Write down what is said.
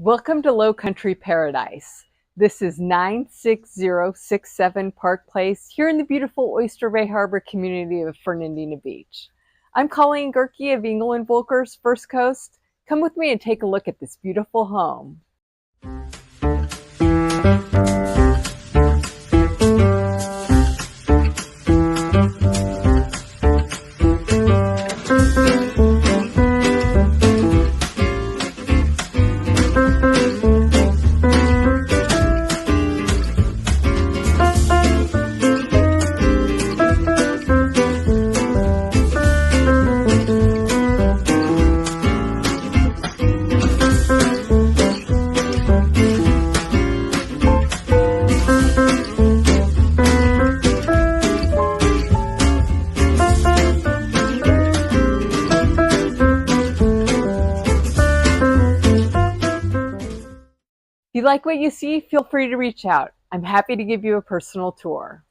Welcome to Low Country Paradise. This is 96067 Park Place here in the beautiful Oyster Bay Harbor community of Fernandina Beach. I'm Colleen Gerke of Engel and Volkers, First Coast. Come with me and take a look at this beautiful home. If you like what you see, feel free to reach out. I'm happy to give you a personal tour.